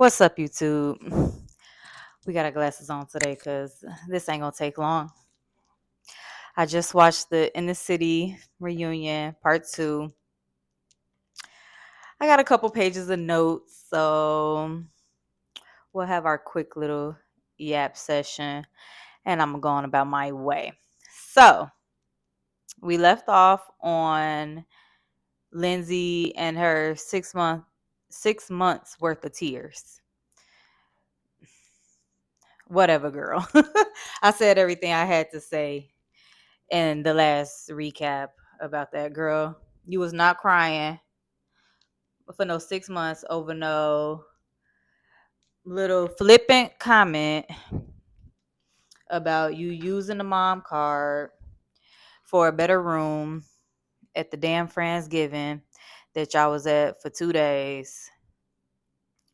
What's up, YouTube? We got our glasses on today because this ain't gonna take long. I just watched the In the City reunion part two. I got a couple pages of notes, so we'll have our quick little yap session, and I'm going about my way. So we left off on Lindsay and her 6 months worth of tears. Whatever, girl. I said everything I had to say in the last recap about that girl. You was not crying for no 6 months over no little flippant comment about you using the mom card for a better room at the damn Friendsgiving that y'all was at for 2 days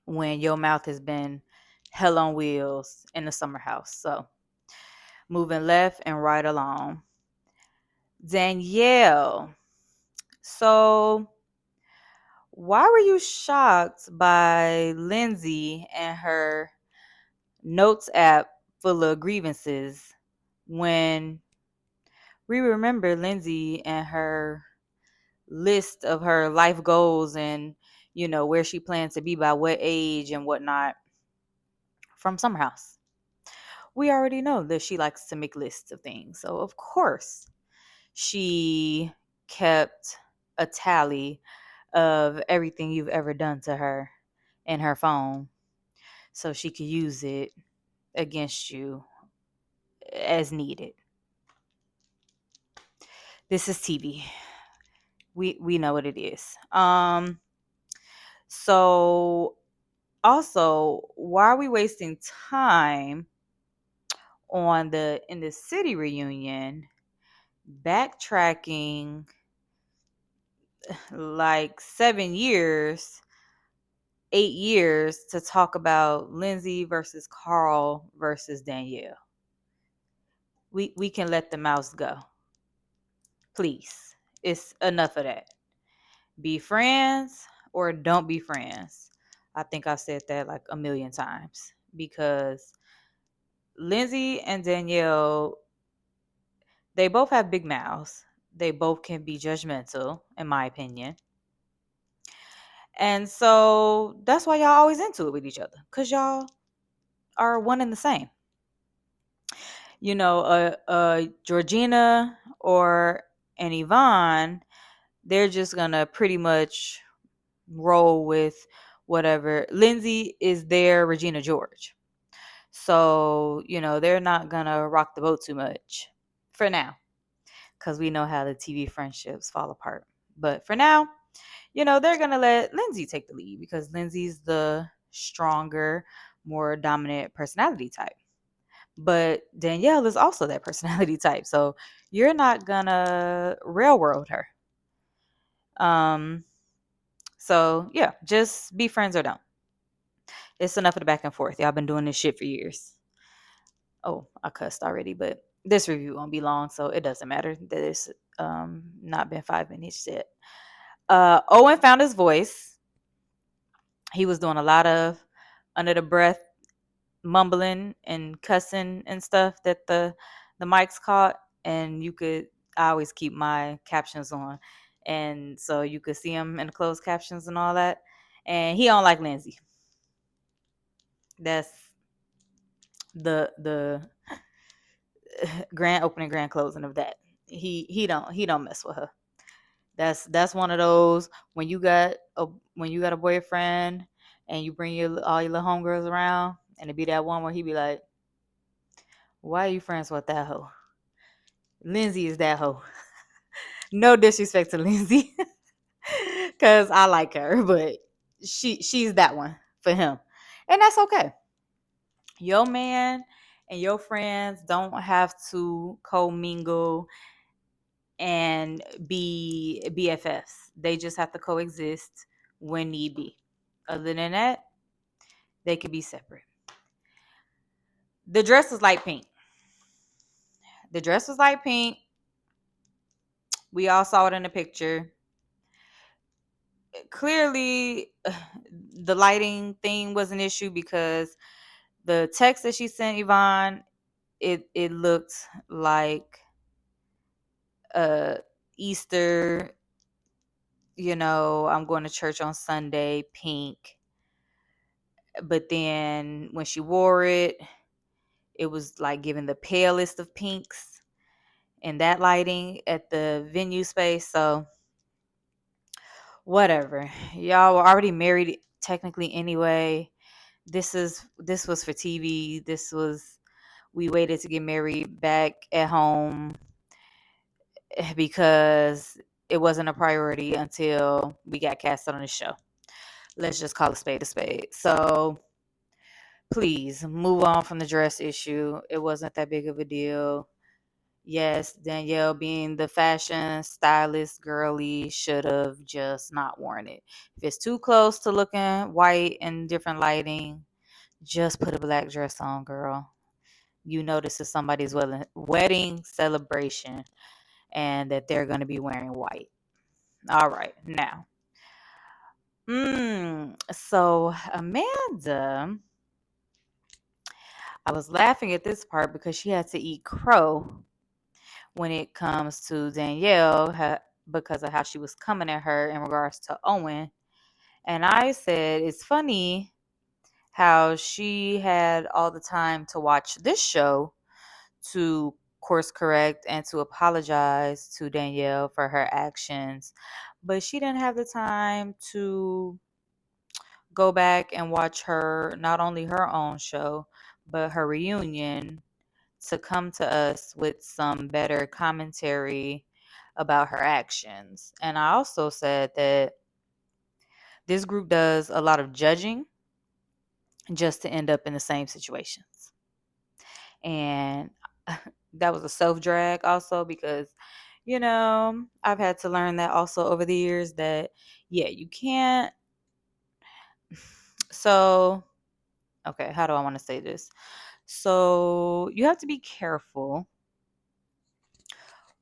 when your mouth has been hell on wheels in the summer house. So moving left and right along. Danielle. So why were you shocked by Lindsay and her notes app full of grievances when we remember Lindsay and her list of her life goals and where she plans to be by what age and whatnot from Summer House? We already know that she likes to make lists of things, so of course she kept a tally of everything you've ever done to her in her phone so she could use it against you as needed. This is TV. We know what it is. So also, why are we wasting time on the In the City reunion backtracking like 7 years, 8 years to talk about Lindsay versus Carl versus Danielle? We can let the mouse go. Please. It's enough of that. Be friends or don't be friends. I think I've said that like a million times because Lindsay and Danielle, they both have big mouths. They both can be judgmental, in my opinion. And so that's why y'all always into it with each other, because y'all are one and the same. Georgina or an Yvonne, they're just gonna pretty much roll with whatever. Lindsay is their Regina George. So, they're not gonna rock the boat too much for now. Because we know how the TV friendships fall apart. But for now, they're gonna let Lindsay take the lead because Lindsay's the stronger, more dominant personality type. But Danielle is also that personality type. So you're not gonna railroad her. Um, so yeah, just be friends or don't. It's enough of the back and forth. Y'all been doing this shit for years. Oh, I cussed already, but this review won't be long, so it doesn't matter that it's not been 5 minutes yet. Owen found his voice. He was doing a lot of under the breath mumbling and cussing and stuff that the mics caught, and I always keep my captions on, and so you could see him in the closed captions and all that. And he don't like Lindsay. That's the grand opening, grand closing of that. He don't mess with her. That's one of those when you got a boyfriend and you bring all your little homegirls around, and it be that one where he be like, "Why are you friends with that hoe?" Lindsay is that hoe. No disrespect to Lindsay, because I like her, but she's that one for him, and that's okay. Your man and your friends don't have to commingle and be BFFs. They just have to coexist when need be. Other than that, they could be separate. The dress was light pink. The dress was light pink. We all saw it in the picture. clearly the lighting thing was an issue because the text that she sent Yvonne, it looked like Easter, I'm going to church on Sunday, pink. But then when she wore it, it was like giving the palest of pinks in that lighting at the venue space. So whatever. Y'all were already married technically anyway. This was for TV. We waited to get married back at home because it wasn't a priority until we got cast on the show. Let's just call a spade a spade. So please move on from the dress issue. It wasn't that big of a deal. Yes, Danielle, being the fashion stylist girly, should have just not worn it. If it's too close to looking white and different lighting, just put a black dress on, girl. You know this is somebody's wedding celebration and that they're going to be wearing white. All right, now. So Amanda, I was laughing at this part because she had to eat crow when it comes to Danielle because of how she was coming at her in regards to Owen. And I said, it's funny how she had all the time to watch this show to course correct and to apologize to Danielle for her actions, but she didn't have the time to go back and watch not only her own show, but her reunion to come to us with some better commentary about her actions. And I also said that this group does a lot of judging just to end up in the same situations. And that was a self drag also because, I've had to learn that also over the years that, yeah, you can't. So, okay, how do I want to say this? So, you have to be careful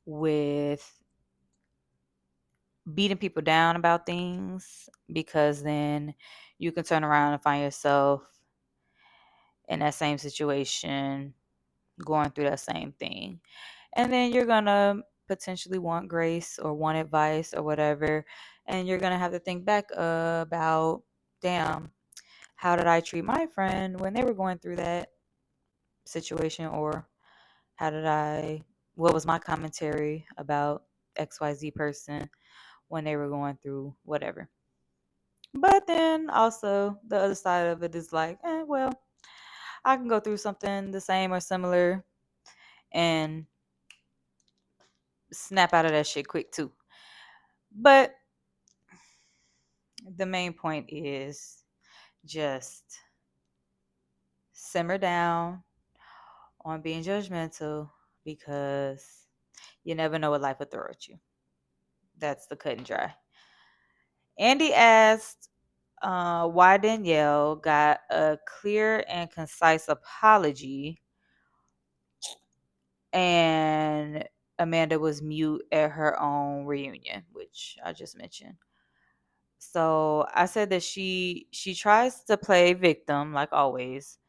with beating people down about things because then you can turn around and find yourself in that same situation going through that same thing. And then you're going to potentially want grace or want advice or whatever. And you're going to have to think back about, damn, how did I treat my friend when they were going through that situation? Or what was my commentary about XYZ person when they were going through whatever? But then also the other side of it is like, well, I can go through something the same or similar and snap out of that shit quick too. But the main point is just simmer down on being judgmental because you never know what life will throw at you. That's the cut and dry. Andy asked why Danielle got a clear and concise apology and Amanda was mute at her own reunion, which I just mentioned. So I said that she tries to play victim like always.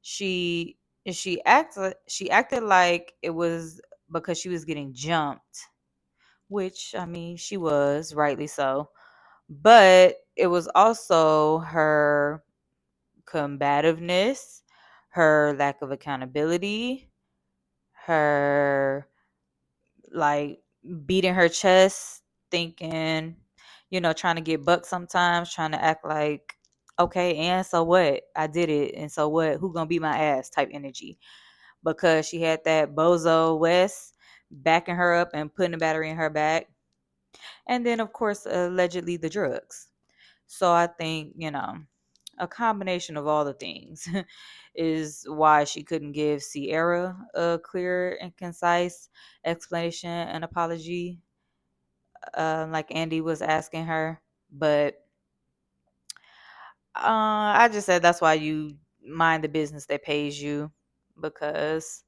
She she acted like it was because she was getting jumped, which I mean she was rightly so, but it was also her combativeness, her lack of accountability, her like beating her chest, thinking, trying to get bucked sometimes, trying to act like, okay, and so what? I did it, and so what? Who gonna beat my ass? Type energy, because she had that bozo West backing her up and putting the battery in her back, and then of course allegedly the drugs. So I think a combination of all the things is why she couldn't give Sierra a clear and concise explanation and apology, like Andy was asking her. But I just said that's why you mind the business that pays you, because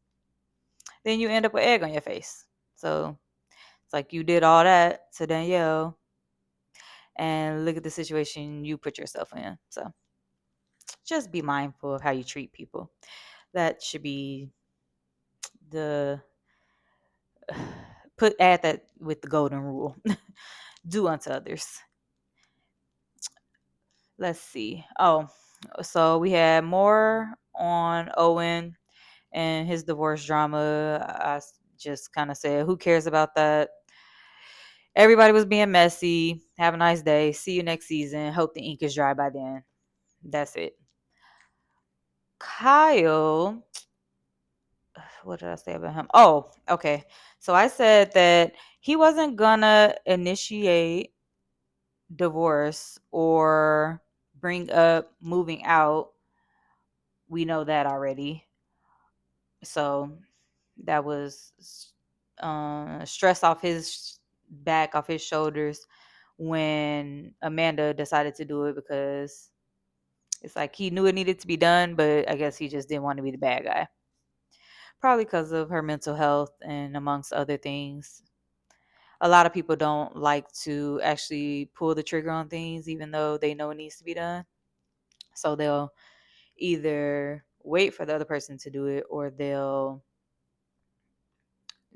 then you end up with egg on your face. So it's like you did all that to Danielle, and look at the situation you put yourself in. So just be mindful of how you treat people. That should be the add that with the golden rule. Do unto others. Let's see. Oh, so we had more on Owen and his divorce drama. Just kind of said, who cares about that? Everybody was being messy. Have a nice day. See you next season. Hope the ink is dry by then. That's it. Kyle, what did I say about him? Oh, okay. So I said that he wasn't gonna initiate divorce or bring up moving out. We know that already. So that was stress off his back, off his shoulders when Amanda decided to do it, because it's like he knew it needed to be done, but I guess he just didn't want to be the bad guy. Probably because of her mental health and amongst other things. A lot of people don't like to actually pull the trigger on things, even though they know it needs to be done. So they'll either wait for the other person to do it, or they'll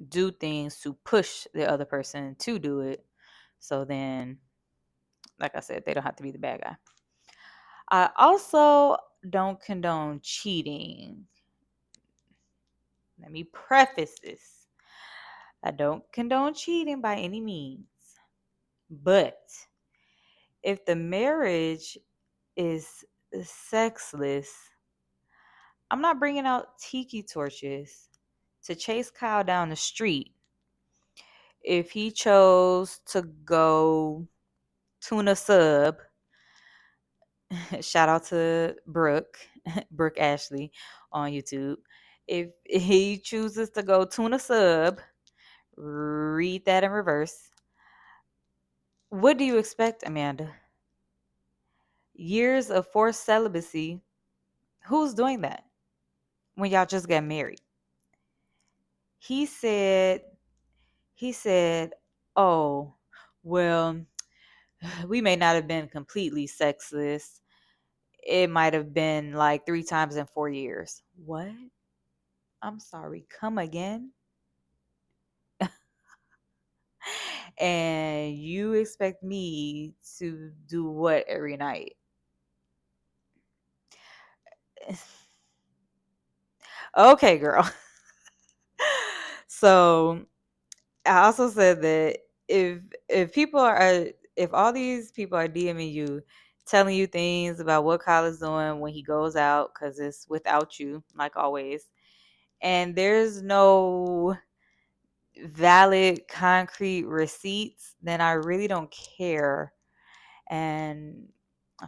do things to push the other person to do it. So then, like I said, they don't have to be the bad guy. I also don't condone cheating. Let me preface this. I don't condone cheating by any means. But if the marriage is sexless, I'm not bringing out tiki torches to chase Kyle down the street if he chose to go tuna sub. Shout out to Brooke Ashley on YouTube. If he chooses to go tuna sub, read that in reverse. What do you expect, Amanda? Years of forced celibacy. Who's doing that when y'all just got married? He said, he said, oh, well, we may not have been completely sexless. It might have been like 3 times in 4 years. What? I'm sorry. Come again? And you expect me to do what every night? Okay, girl. So I also said that if people are if all these people are DMing you, telling you things about what Kyle is doing when he goes out, because it's without you, like always, and there's no valid concrete receipts, then I really don't care. And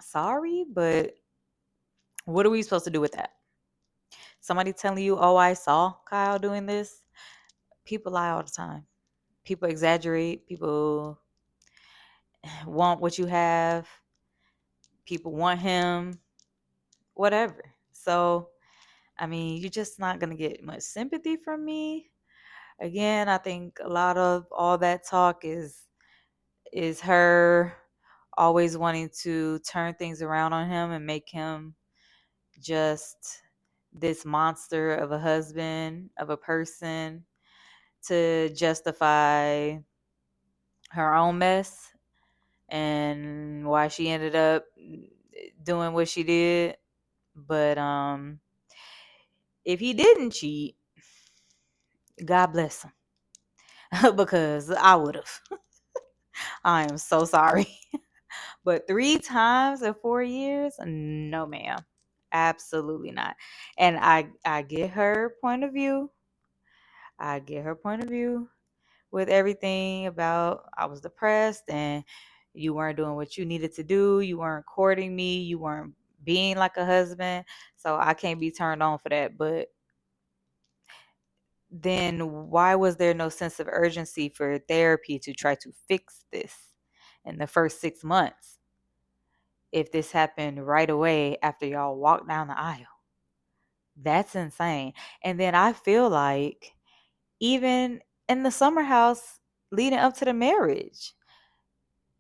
sorry, but what are we supposed to do with that? Somebody telling you, oh, I saw Kyle doing this? People lie all the time. People exaggerate. People want what you have. People want him, whatever. So, I mean, you're just not going to get much sympathy from me. Again, I think a lot of all that talk is her always wanting to turn things around on him and make him just this monster of a husband, of a person, to justify her own mess and why she ended up doing what she did. But if he didn't cheat, God bless him. Because I would have. I am so sorry. But 3 times in 4 years? No, ma'am. Absolutely not. And I get her point of view. I get her point of view with everything about I was depressed and you weren't doing what you needed to do. You weren't courting me. You weren't being like a husband. So I can't be turned on for that. But then why was there no sense of urgency for therapy to try to fix this in the first 6 months if this happened right away after y'all walked down the aisle? That's insane. And then I feel like even in the summer house leading up to the marriage,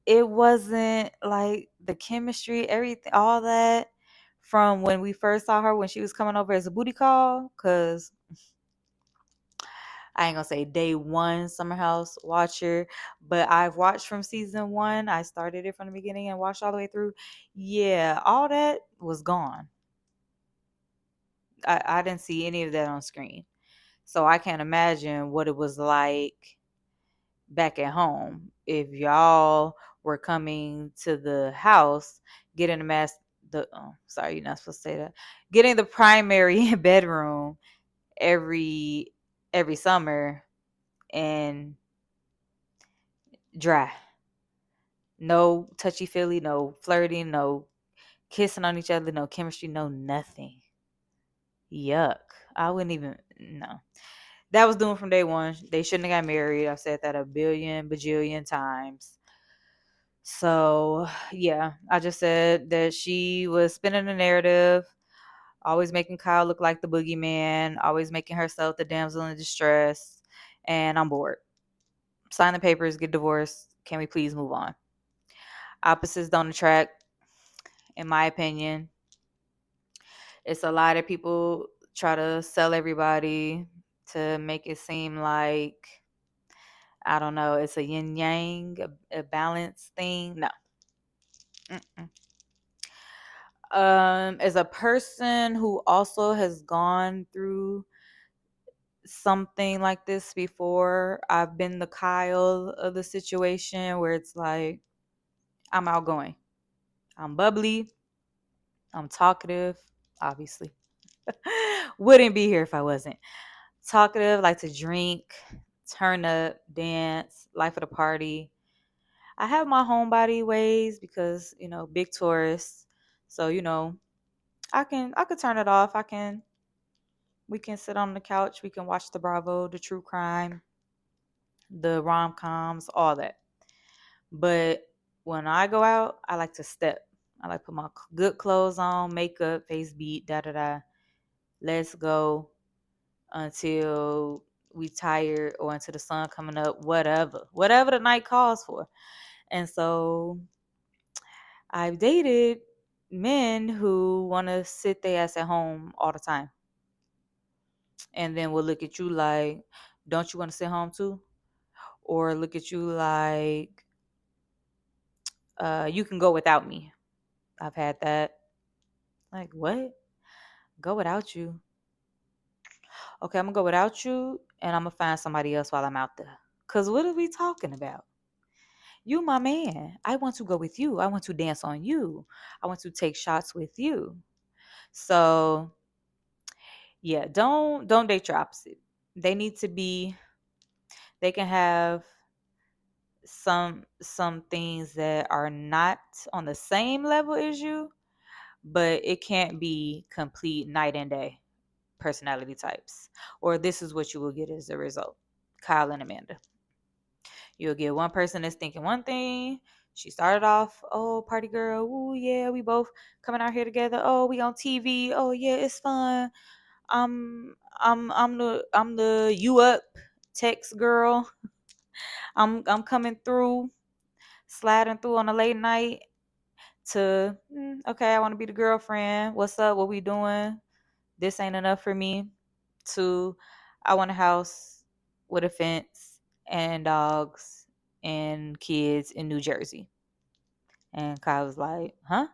it wasn't like the chemistry, everything, all that from when we first saw her when she was coming over as a booty call. Cause I ain't gonna say day one Summer House watcher, but I've watched from season one. I started it from the beginning and watched all the way through. Yeah, all that was gone. I didn't see any of that on screen. So I can't imagine what it was like back at home if y'all were coming to the house, getting the sorry, you're not supposed to say that. Getting the primary bedroom every summer and dry. No touchy feely, no flirting, no kissing on each other, no chemistry, no nothing. Yuck. I wouldn't even no. That was doomed from day one. They shouldn't have got married. I've said that a billion bajillion times. So yeah, I just said that she was spinning the narrative, always making Kyle look like the boogeyman, always making herself the damsel in distress, and I'm bored. Sign the papers, get divorced. Can we please move on? Opposites don't attract, in my opinion. It's a lot of people try to sell everybody to make it seem like, I don't know, it's a yin yang, a balance thing. No. Mm-mm. As a person who also has gone through something like this before, I've been the Kyle of the situation where it's like, I'm outgoing, I'm bubbly, I'm talkative, obviously. Wouldn't be here if I wasn't. Talkative, like to drink, turn up, dance, life of the party. I have my homebody ways because, big tourist. So, I could turn it off. We can sit on the couch, we can watch the Bravo, the true crime, the rom-coms, all that. But when I go out, I like to step. I like to put my good clothes on, makeup, face beat, da da da. Let's go until we tired or until the sun coming up, whatever the night calls for. And so I've dated men who want to sit their ass at home all the time and then will look at you like, don't you want to sit home too? Or look at you like, you can go without me. I've had that. Like, what? Go without you? Okay, I'm gonna go without you and I'm gonna find somebody else while I'm out there. Cause what are we talking about? You my man. I want to go with you. I want to dance on you. I want to take shots with you. So yeah, don't date your opposite. They need to be, they can have some things that are not on the same level as you, but it can't be complete night and day personality types. Or this is what you will get as a result. Kyle and Amanda. You'll get one person that's thinking one thing. She started off, oh, party girl. Ooh, yeah, we both coming out here together. Oh, we on TV. Oh, yeah, it's fun. I'm the you up text girl. I'm coming through, sliding through on a late night to okay, I want to be the girlfriend. What's up? What we doing? This ain't enough for me. To I want a house with a fence and dogs and kids in New Jersey. And Kyle was like, huh?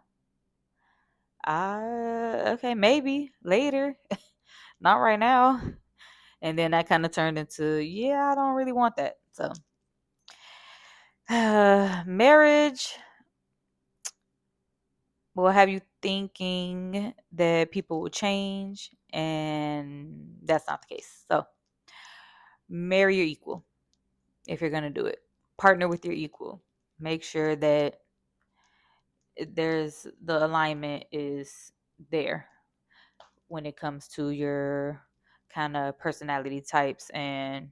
Okay, maybe later. Not right now. And then that kind of turned into, yeah, I don't really want that. So marriage will have you thinking that people will change, and that's not the case. So marry your equal if you're going to do it. Partner with your equal. Make sure that there's the alignment is there when it comes to your kind of personality types and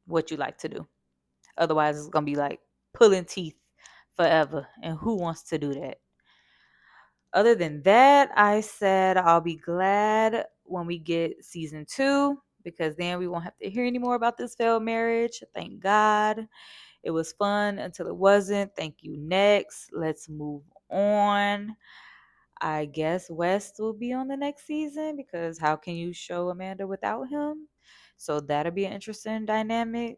what you like to do. Otherwise, it's going to be like pulling teeth forever. And who wants to do that? Other than that, I said I'll be glad when we get season 2 because then we won't have to hear any more about this failed marriage. Thank God. It was fun until it wasn't. Thank you. Next, let's move on. I guess West will be on the next season because how can you show Amanda without him? So that'll be an interesting dynamic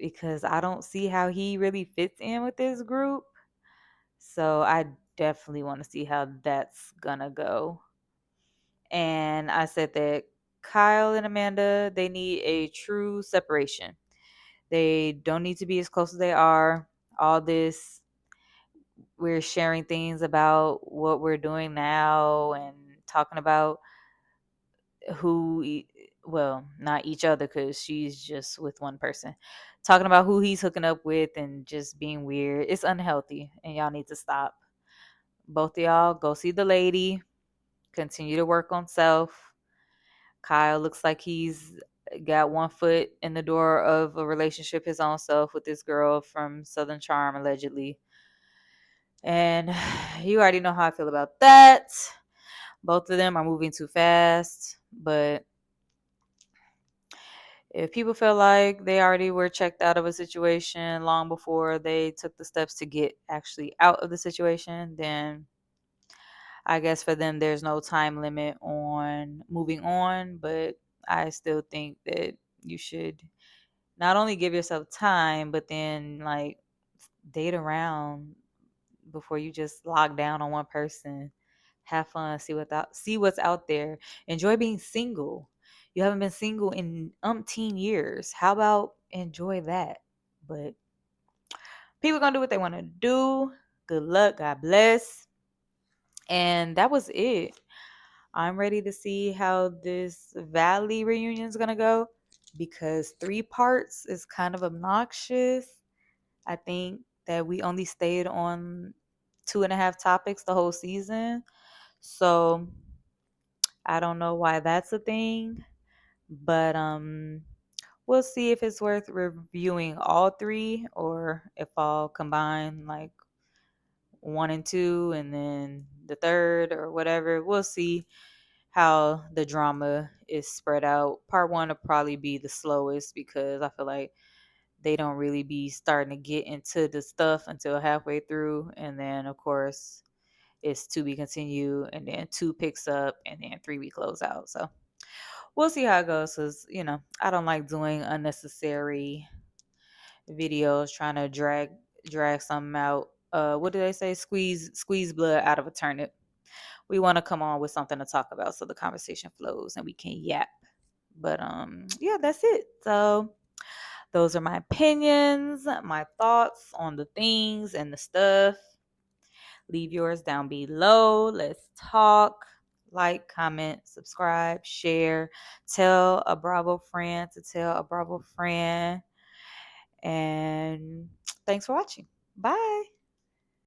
because I don't see how he really fits in with this group. So I definitely want to see how that's gonna go. And I said that Kyle and Amanda, they need a true separation. They don't need to be as close as they are. All this, we're sharing things about what we're doing now and talking about well, not each other because she's just with one person. Talking about who he's hooking up with and just being weird. It's unhealthy and y'all need to stop. Both of y'all go see the lady, continue to work on self. Kyle looks like he's got one foot in the door of a relationship his own self with this girl from Southern Charm, allegedly. And you already know how I feel about that. Both of them are moving too fast. But if people feel like they already were checked out of a situation long before they took the steps to get actually out of the situation, then I guess for them, there's no time limit on moving on. But I still think that you should not only give yourself time, but then like date around before you just lock down on one person. Have fun, see what's out there. Enjoy being single. You haven't been single in umpteen years. How about enjoy that? But people gonna do what they want to do. Good luck. God bless. And that was it. I'm ready to see how this Valley reunion is gonna go because 3 parts is kind of obnoxious. I think that we only stayed on 2.5 topics the whole season. So I don't know why that's a thing. But we'll see if it's worth reviewing all 3 or if I'll combine like 1 and 2 and then the third or whatever. We'll see how the drama is spread out. Part 1 will probably be the slowest because I feel like they don't really be starting to get into the stuff until halfway through. And then, of course, it's to be continued. And then 2 picks up and then 3 we close out. So we'll see how it goes because, I don't like doing unnecessary videos trying to drag something out. What do they say? Squeeze blood out of a turnip. We want to come on with something to talk about so the conversation flows and we can yap. But yeah, that's it. So those are my opinions, my thoughts on the things and the stuff. Leave yours down below. Let's talk. Like, comment, subscribe, share. Tell a Bravo friend to tell a Bravo friend. And thanks for watching. Bye.